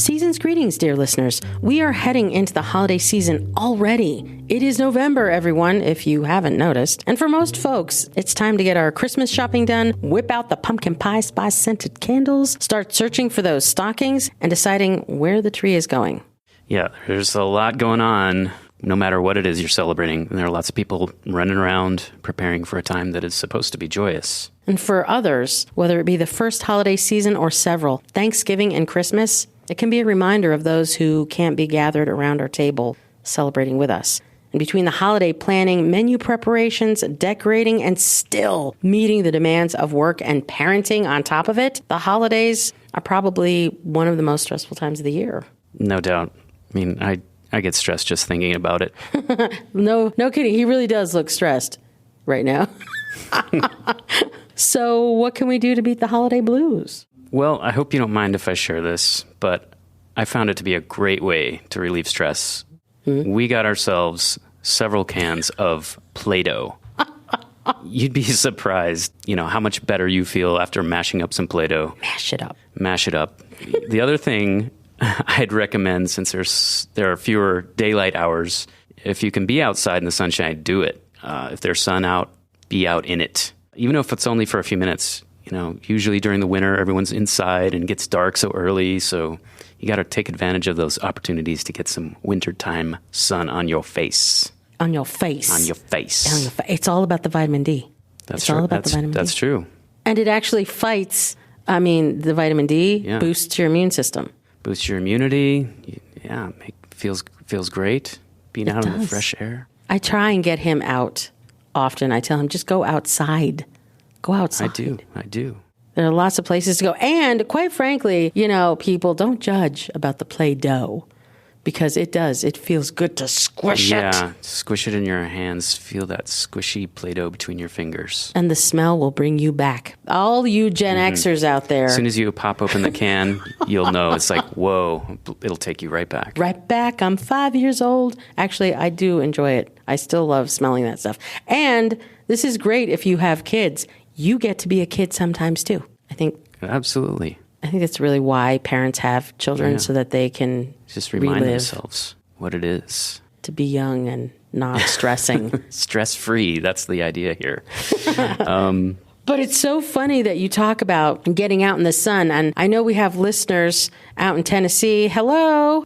Season's greetings, dear listeners. We are heading into the holiday season already. It is November, everyone, if you haven't noticed. And for most folks, it's time to get our Christmas shopping done, whip out the pumpkin pie spice scented candles, start searching for those stockings, and deciding where the tree is going. Yeah, there's a lot going on, no matter what it is you're celebrating. And there are lots of people running around preparing for a time that is supposed to be joyous. And for others, whether it be the first holiday season or several, Thanksgiving and Christmas, it can be a reminder of those who can't be gathered around our table celebrating with us. And between the holiday planning, menu preparations, decorating, and still meeting the demands of work and parenting on top of it, the holidays are probably one of the most stressful times of the year. No doubt. I mean, I get stressed just thinking about it. No kidding. He really does look stressed right now. So what can we do to beat the holiday blues? Well, I hope you don't mind if I share this, but I found it to be a great way to relieve stress. We got ourselves several cans of Play-Doh. You'd be surprised, how much better you feel after mashing up some Play-Doh. Mash it up. Mash it up. The other thing I'd recommend, since there are fewer daylight hours, if you can be outside in the sunshine, do it. If there's sun out, be out in it. Even if it's only for a few minutes. Usually during the winter, everyone's inside and it gets dark so early. So you got to take advantage of those opportunities to get some wintertime sun on your face. On your face. On your face. It's all about the vitamin D. That's it's true. all about the vitamin D. That's true. And it actually fights, the vitamin D boosts your immune system. Boosts your immunity. Yeah, feels great being out in the fresh air. I try and get him out often. I tell him, just go outside. Go outside. I do. There are lots of places to go. And quite frankly, people don't judge about the Play-Doh because it does. It feels good to squish it. Yeah, squish it in your hands. Feel that squishy Play-Doh between your fingers. And the smell will bring you back. All you Gen Xers out there. As soon as you pop open the can, you'll know. It's like, whoa, it'll take you right back. Right back. I'm 5 years old. Actually, I do enjoy it. I still love smelling that stuff. And this is great if you have kids. You get to be a kid sometimes too. I think. Absolutely. I think that's really why parents have children, so that they can just remind themselves what it is to be young and not stressing. Stress-free. That's the idea here. But it's so funny that you talk about getting out in the sun. And I know we have listeners out in Tennessee. Hello.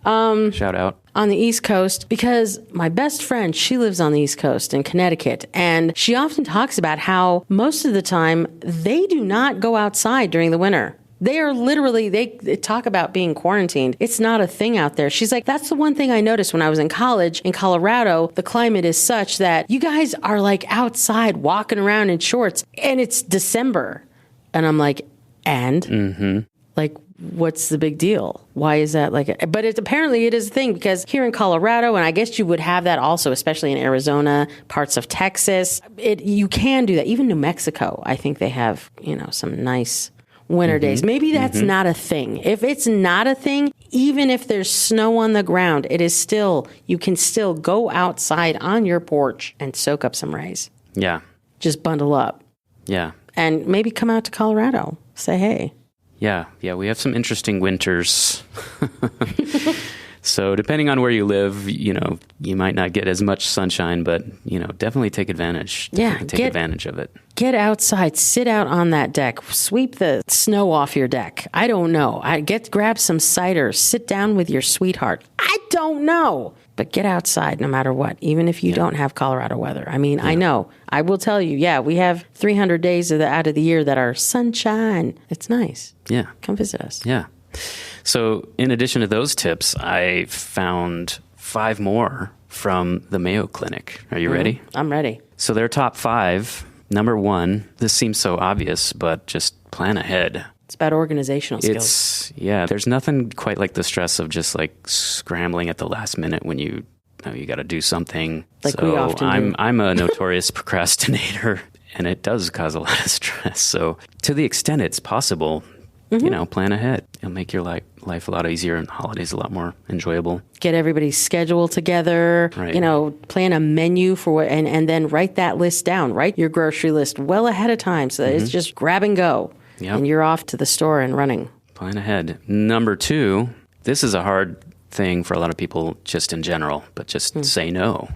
Shout out. On the East Coast, because my best friend, she lives on the East Coast in Connecticut. And she often talks about how most of the time they do not go outside during the winter. They are literally, they talk about being quarantined. It's not a thing out there. She's like, that's the one thing I noticed when I was in college in Colorado. The climate is such that you guys are like outside walking around in shorts and it's December. And I'm like, like, what's the big deal? Why is that but apparently it is a thing because here in Colorado, and I guess you would have that also, especially in Arizona, parts of Texas, you can do that. Even New Mexico, I think they have, some nice winter days. Maybe that's not a thing. If it's not a thing, even if there's snow on the ground, you can still go outside on your porch and soak up some rays. Yeah. Just bundle up. Yeah. And maybe come out to Colorado. Say hey. Yeah, we have some interesting winters. So depending on where you live, you might not get as much sunshine, but, definitely take advantage. Take advantage of it. Get outside, sit out on that deck, sweep the snow off your deck. I don't know. Grab some cider, sit down with your sweetheart. I don't know. But get outside no matter what, even if you don't have Colorado weather. I mean, I know. I will tell you, we have 300 days out of the year that are sunshine. It's nice. Yeah. Come visit us. Yeah. So in addition to those tips, I found 5 more from the Mayo Clinic. Are you ready? I'm ready. So their top 5, number 1, this seems so obvious, but just plan ahead. It's about organizational skills. There's nothing quite like the stress of just like scrambling at the last minute when you know you got to do something. Like we often do. I'm a notorious procrastinator, and it does cause a lot of stress. So to the extent it's possible, plan ahead. It'll make your life a lot easier and holidays a lot more enjoyable. Get everybody's schedule together, right. Plan a menu for what, and then write that list down. Write your grocery list well ahead of time so that it's just grab and go. Yep. And you're off to the store and running. Plan ahead. Number 2, This is a hard thing for a lot of people just in general, but just say no.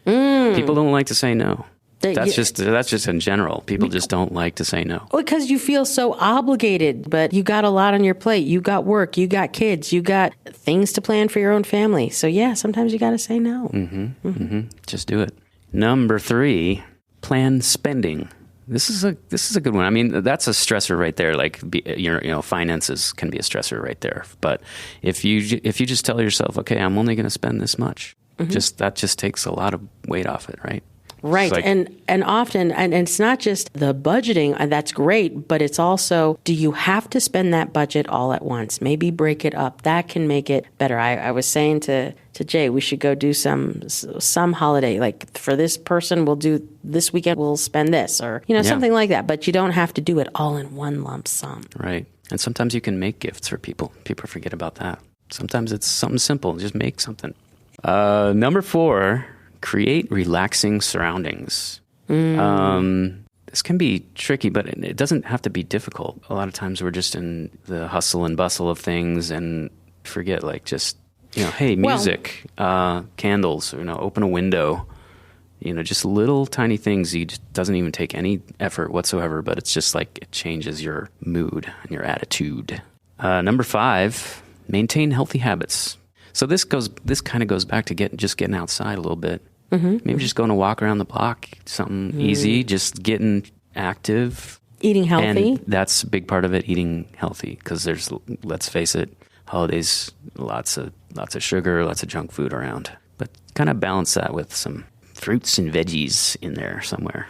People don't like to say no. That's just in general. People just don't like to say no. Because you feel so obligated, but you got a lot on your plate. You got work, you got kids, you got things to plan for your own family. So yeah, sometimes you got to say no. Just do it. Number 3, plan spending. This is a good one. I mean, that's a stressor right there. Like, finances can be a stressor right there. But if you just tell yourself, okay, I'm only going to spend this much, that just takes a lot of weight off it, right? Right. Like, and often, and it's not just the budgeting, and that's great, but it's also, do you have to spend that budget all at once? Maybe break it up. That can make it better. I was saying to Jay, we should go do some holiday. Like, for this person, we'll do this weekend, we'll spend this, or, something like that. But you don't have to do it all in one lump sum. Right. And sometimes you can make gifts for people. People forget about that. Sometimes it's something simple. Just make something. Number 4, create relaxing surroundings. This can be tricky, but it doesn't have to be difficult. A lot of times we're just in the hustle and bustle of things and forget, like, just, hey, music, candles, open a window, just little tiny things. It doesn't even take any effort whatsoever, but it's just like it changes your mood and your attitude. Number 5, maintain healthy habits. So this kind of goes back to getting outside a little bit. Maybe just going to walk around the block, something easy, just getting active. Eating healthy. And that's a big part of it, eating healthy, because there's, let's face it, holidays, lots of sugar, lots of junk food around. But kind of balance that with some fruits and veggies in there somewhere.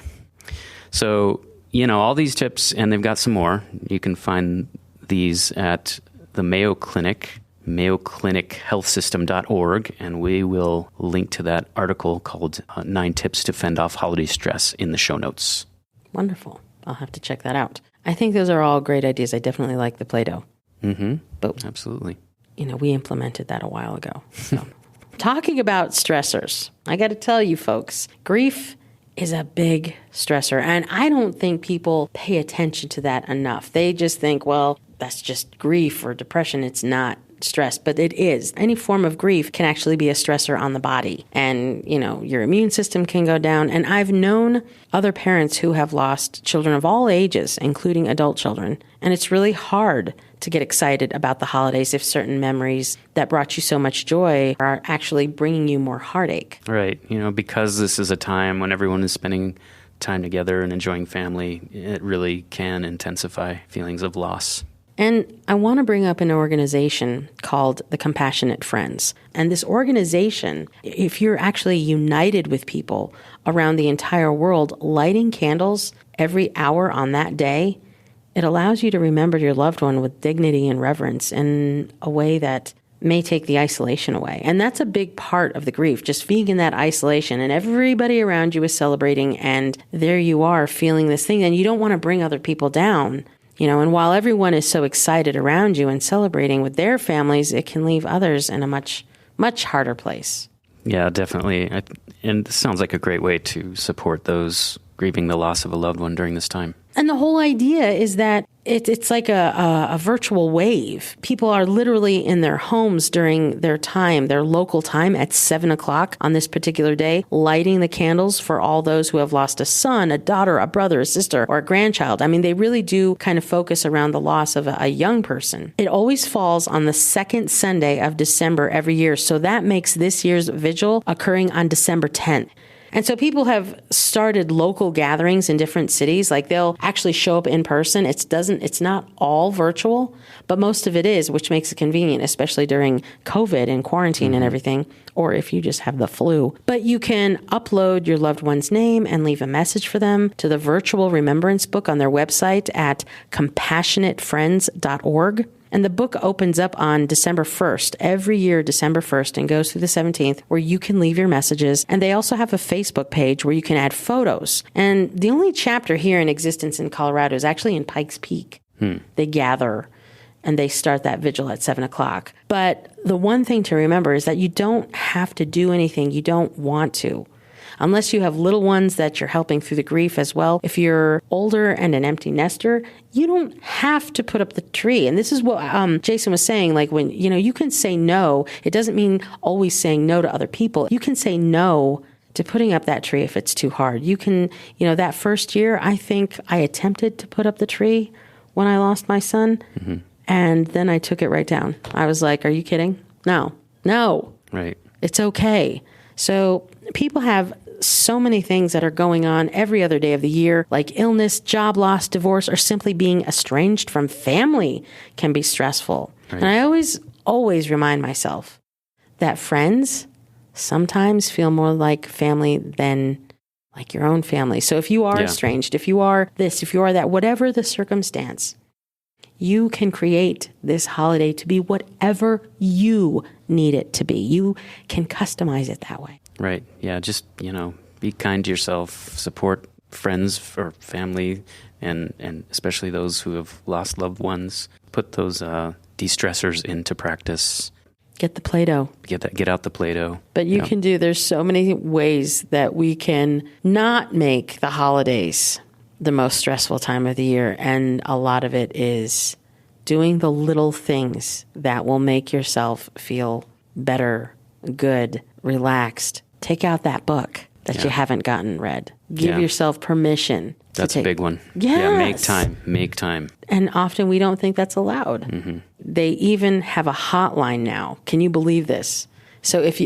So, all these tips, and they've got some more. You can find these at the Mayo Clinic, mayoclinichealthsystem.org, and we will link to that article called 9 Tips to Fend Off Holiday Stress in the show notes. Wonderful. I'll have to check that out. I think those are all great ideas. I definitely like the Play-Doh. But absolutely. We implemented that a while ago. So, talking about stressors, I got to tell you folks, grief is a big stressor, and I don't think people pay attention to that enough. They just think, well, that's just grief or depression. It's not stress, but it is. Any form of grief can actually be a stressor on the body. And, your immune system can go down. And I've known other parents who have lost children of all ages, including adult children. And it's really hard to get excited about the holidays if certain memories that brought you so much joy are actually bringing you more heartache. Right. Because this is a time when everyone is spending time together and enjoying family, it really can intensify feelings of loss. And I want to bring up an organization called the Compassionate Friends. And this organization, if you're actually united with people around the entire world, lighting candles every hour on that day, it allows you to remember your loved one with dignity and reverence in a way that may take the isolation away. And that's a big part of the grief, just being in that isolation and everybody around you is celebrating and there you are feeling this thing and you don't want to bring other people down. And while everyone is so excited around you and celebrating with their families, it can leave others in a much, much harder place. Yeah, definitely. And this sounds like a great way to support those grieving the loss of a loved one during this time. And the whole idea is that it's like a virtual wave. People are literally in their homes during their local time at 7:00 on this particular day, lighting the candles for all those who have lost a son, a daughter, a brother, a sister, or a grandchild. I mean, they really do kind of focus around the loss of a young person. It always falls on the second Sunday of December every year. So that makes this year's vigil occurring on December 10th. And so people have started local gatherings in different cities. Like they'll actually show up in person. It's not all virtual, but most of it is, which makes it convenient, especially during COVID and quarantine and everything, or if you just have the flu. But you can upload your loved one's name and leave a message for them to the virtual remembrance book on their website at compassionatefriends.org. And the book opens up on December 1st, every year, December 1st, and goes through the 17th, where you can leave your messages. And they also have a Facebook page where you can add photos. And the only chapter here in existence in Colorado is actually in Pikes Peak. They gather and they start that vigil at 7:00. But the one thing to remember is that you don't have to do anything you don't want to. unless you have little ones that you're helping through the grief as well. If you're older and an empty nester, you don't have to put up the tree. And this is what Jason was saying, like when, you can say no. It doesn't mean always saying no to other people. You can say no to putting up that tree if it's too hard. You can, that first year, I think I attempted to put up the tree when I lost my son. Mm-hmm. And then I took it right down. I was like, are you kidding? No. Right. It's okay. So people have so many things that are going on every other day of the year, like illness, job loss, divorce, or simply being estranged from family can be stressful. Right. And I always remind myself that friends sometimes feel more like family than like your own family. So if you are estranged, if you are this, if you are that, whatever the circumstance, you can create this holiday to be whatever you need it to be. You can customize it that way. Right. Yeah. Just, be kind to yourself, support friends or family, and especially those who have lost loved ones. Put those de-stressors into practice. Get the Play-Doh. Get out the Play-Doh. But there's so many ways that we can not make the holidays the most stressful time of the year. And a lot of it is doing the little things that will make yourself feel better, good, relaxed. Take out that book that you haven't gotten read. Give yourself permission. That's a big one. Yes. Yeah, make time. And often we don't think that's allowed. Mm-hmm. They even have a hotline now. Can you believe this? So if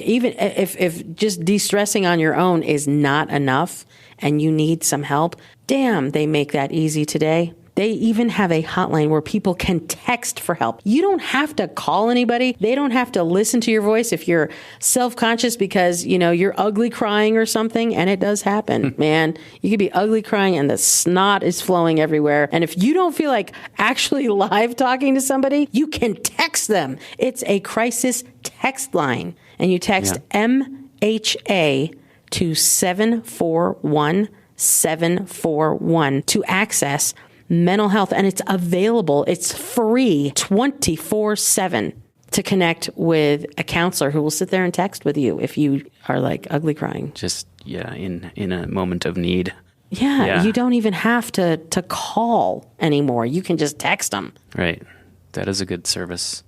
just de-stressing on your own is not enough and you need some help, damn, they make that easy today. They even have a hotline where people can text for help. You don't have to call anybody. They don't have to listen to your voice if you're self-conscious because, you're ugly crying or something. And it does happen, man. You could be ugly crying and the snot is flowing everywhere. And if you don't feel like actually live talking to somebody, you can text them. It's a crisis text line. And you text MHA to 741-741 to access mental health, and it's available. It's free 24/7 to connect with a counselor who will sit there and text with you if you are like ugly crying. Just in a moment of need. Yeah, you don't even have to call anymore. You can just text them. Right. That is a good service.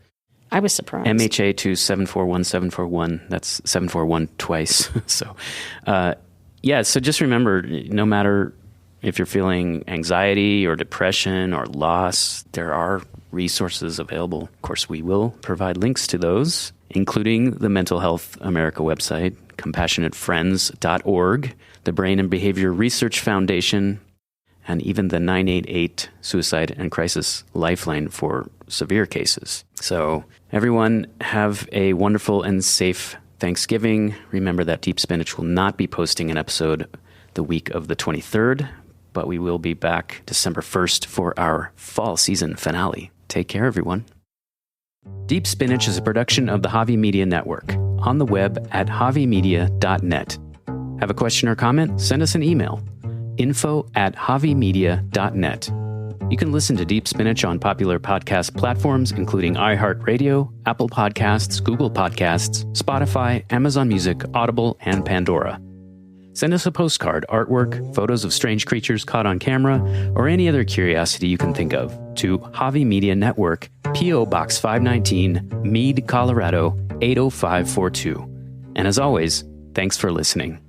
I was surprised. MHA to 741-741. That's 741 twice. So, so just remember, no matter if you're feeling anxiety or depression or loss, there are resources available. Of course, we will provide links to those, including the Mental Health America website, compassionatefriends.org, the Brain and Behavior Research Foundation, and even the 988 Suicide and Crisis Lifeline for severe cases. So everyone have a wonderful and safe Thanksgiving. Remember that Deep Spinach will not be posting an episode the week of the 23rd, but we will be back December 1st for our fall season finale. Take care, everyone. Deep Spinach is a production of the Javi Media Network, on the web at javimedia.net. Have a question or comment? Send us an email, info@javimedia.net. You can listen to Deep Spinach on popular podcast platforms, including iHeartRadio, Apple Podcasts, Google Podcasts, Spotify, Amazon Music, Audible, and Pandora. Send us a postcard, artwork, photos of strange creatures caught on camera, or any other curiosity you can think of to Javi Media Network, P.O. Box 519, Meade, Colorado, 80542. And as always, thanks for listening.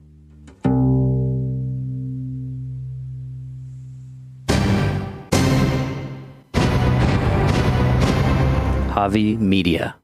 Javi Media.